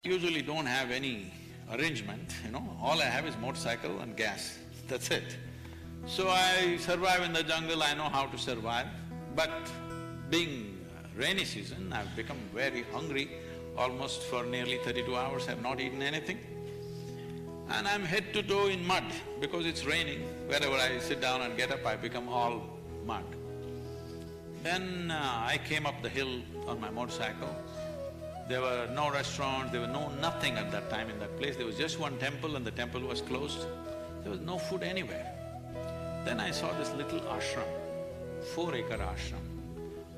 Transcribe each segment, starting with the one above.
Usually don't have any arrangement, all I have is motorcycle and gas, that's it. So I survive in the jungle, I know how to survive, but being rainy season, I've become very hungry. Almost for nearly 32 hours I've not eaten anything. And I'm head to toe in mud because it's raining. Wherever I sit down and get up, I become all mud. Then I came up the hill on my motorcycle. There were no restaurants, there were nothing at that time in that place. There was just one temple and the temple was closed. There was no food anywhere. Then I saw this little ashram, 4-acre ashram.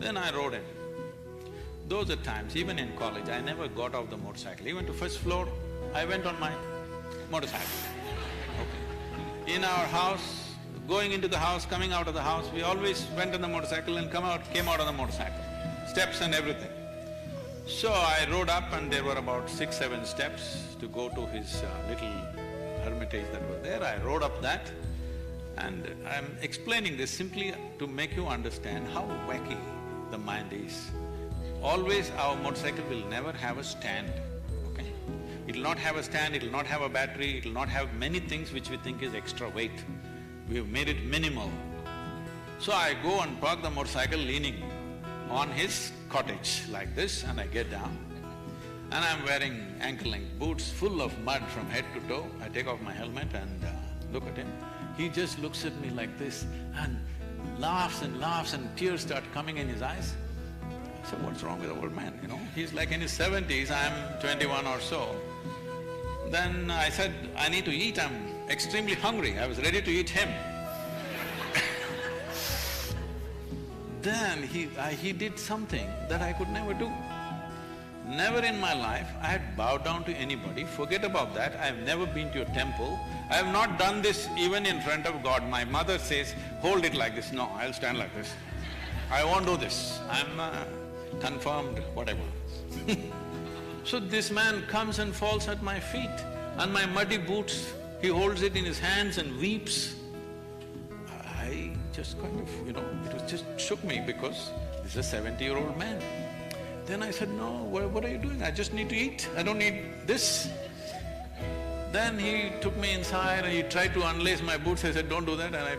Then I rode in. Those are times, even in college, I never got off the motorcycle. Even to first floor, I went on my motorcycle. Okay. In our house, going into the house, coming out of the house, we always went on the motorcycle and came out on the motorcycle, steps and everything. So I rode up and there were about 6-7 steps to go to his little hermitage that was there. I rode up that and I'm explaining this simply to make you understand how wacky the mind is. Always our motorcycle will never have a stand, okay? It'll not have a stand, it'll not have a battery, it'll not have many things which we think is extra weight. We've made it minimal. So I go and park the motorcycle leaning on his cottage like this and I get down and I'm wearing ankle-length boots full of mud from head to toe. I take off my helmet and look at him. He just looks at me like this and laughs and tears start coming in his eyes. I said, what's wrong with the old man, He's like in his 70s, I'm 21 or so. Then I said, I need to eat, I'm extremely hungry, I was ready to eat him. Then he did something that I could never do. Never in my life I had bowed down to anybody, forget about that, I've never been to a temple. I have not done this even in front of God. My mother says, hold it like this, no, I'll stand like this. I won't do this, I'm confirmed, whatever. So this man comes and falls at my feet and my muddy boots, he holds it in his hands and weeps. I just kind of, it was just shook me because this is a 70-year-old man. Then I said, no, what are you doing? I just need to eat, I don't need this. Then he took me inside and he tried to unlace my boots. I said, don't do that, and I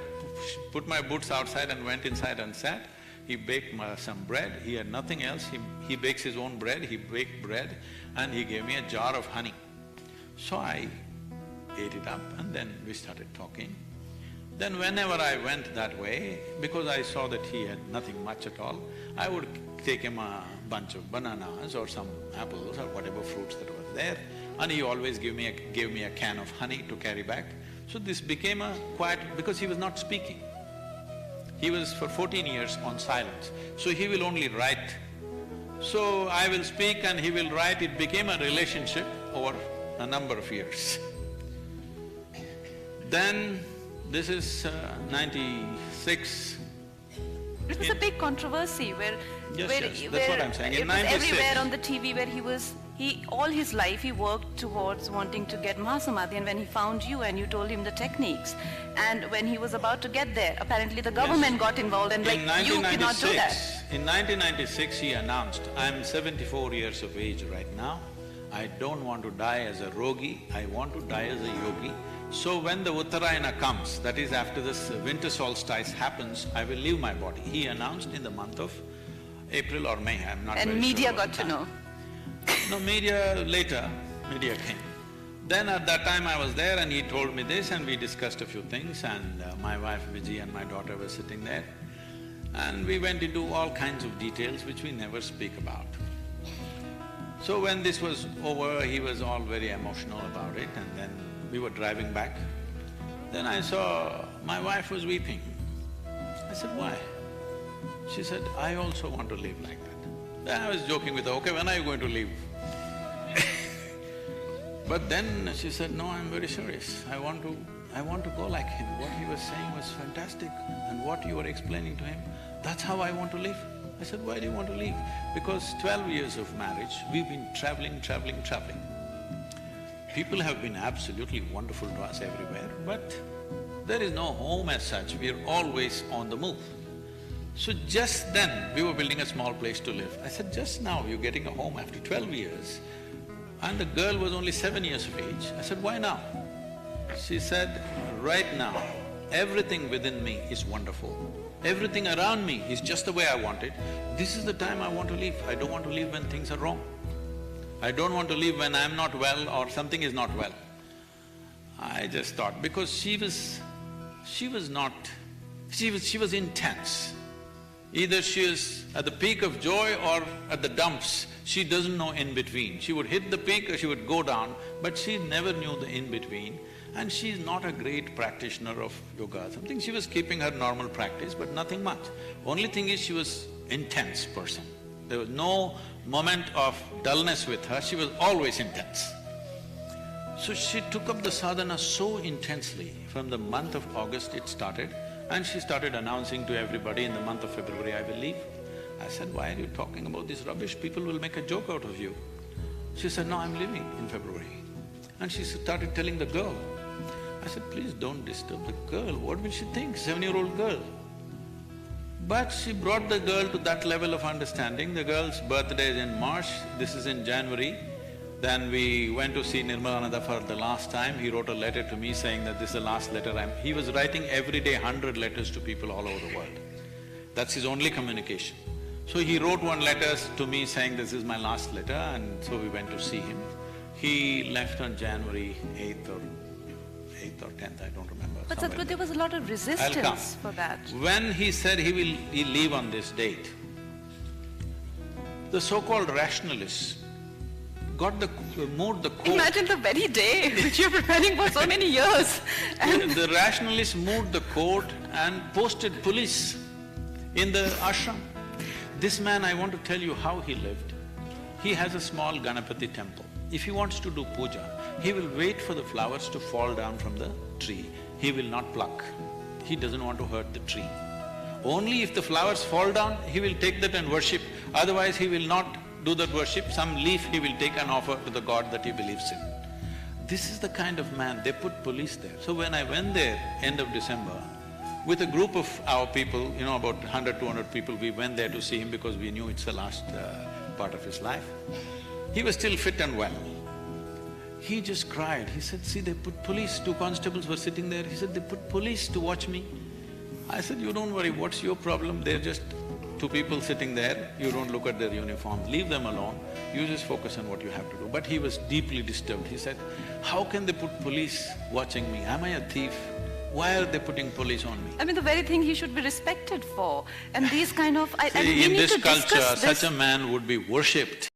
put my boots outside and went inside and sat. He baked some bread, he had nothing else, he bakes his own bread, he baked bread and he gave me a jar of honey. So I ate it up and then we started talking. Then whenever I went that way, because I saw that he had nothing much at all, I would take him a bunch of bananas or some apples or whatever fruits that were there, and he always gave me a can of honey to carry back. So this became a quiet… because he was not speaking. He was for 14 years on silence, so he will only write. So I will speak and he will write, it became a relationship over a number of years. Then, this is 96. It was a big controversy where… Yes, that's what I'm saying. In it was 96. everywhere on the TV where all his life he worked towards wanting to get Mahasamadhi, and when he found you and you told him the techniques, and when he was about to get there, apparently the government got involved and like, you cannot do that. In 1996 he announced, I'm 74 years of age right now, I don't want to die as a rogi, I want to die as a yogi. So when the Uttarayana comes, that is after this winter solstice happens, I will leave my body. He announced in the month of April or May, I'm not very sure. And media got to know. No, media came. Then at that time I was there and he told me this and we discussed a few things and my wife Vijay and my daughter were sitting there. And we went into all kinds of details which we never speak about. So when this was over, he was all very emotional about it and then we were driving back. Then I saw my wife was weeping. I said, why? She said, I also want to live like that. Then I was joking with her, okay, when are you going to leave? But then she said, no, I'm very serious, I want to go like him. What he was saying was fantastic and what you were explaining to him, that's how I want to live. I said, why do you want to leave? Because 12 years of marriage, we've been traveling. People have been absolutely wonderful to us everywhere, but there is no home as such, we're always on the move. So just then, we were building a small place to live. I said, just now you're getting a home after 12 years, And the girl was only 7 years of age. I said, why now? She said, right now, everything within me is wonderful. Everything around me is just the way I want it. This is the time I want to live. I don't want to live when things are wrong. I don't want to live when I'm not well or something is not well. I just thought, because she was intense. Either she is at the peak of joy or at the dumps. She doesn't know in between. She would hit the peak or she would go down, but she never knew the in between. And she's not a great practitioner of yoga. Something she was keeping her normal practice, but nothing much. Only thing is she was intense person. There was no moment of dullness with her, she was always intense. So she took up the sadhana so intensely. From the month of August it started, and she started announcing to everybody, in the month of February I will leave. I said, why are you talking about this rubbish? People will make a joke out of you. She said, no, I'm leaving in February. And she started telling the girl. I said, please don't disturb the girl, what will she think, 7-year-old girl? But she brought the girl to that level of understanding. The girl's birthday is in March, this is in January. Then we went to see Nirmalandha for the last time. He wrote a letter to me saying that this is the last letter he was writing every day 100 letters to people all over the world. That's his only communication. So he wrote one letter to me saying this is my last letter, and so we went to see him. He left on January 8th or 10th, I don't remember. But Sadhguru, there was a lot of resistance for that. When he said he'll leave on this date, the so-called rationalists moved the court. Imagine the very day which you're preparing for so many years. And the rationalists moved the court and posted police in the ashram. This man, I want to tell you how he lived. He has a small Ganapati temple. If he wants to do puja, he will wait for the flowers to fall down from the tree. He will not pluck. He doesn't want to hurt the tree. Only if the flowers fall down, he will take that and worship. Otherwise, he will not do that worship. Some leaf he will take and offer to the god that he believes in. This is the kind of man, they put police there. So when I went there, end of December, with a group of our people, about 100, 200 people, we went there to see him because we knew it's the last part of his life. He was still fit and well. He just cried. He said, see, they put police, 2 constables were sitting there. He said, they put police to watch me. I said, you don't worry, what's your problem? They're just 2 people sitting there, you don't look at their uniforms, leave them alone, you just focus on what you have to do. But he was deeply disturbed. He said, how can they put police watching me? Am I a thief? Why are they putting police on me? I mean, the very thing he should be respected for. And these kind of… See, in this culture, such a man would be worshipped.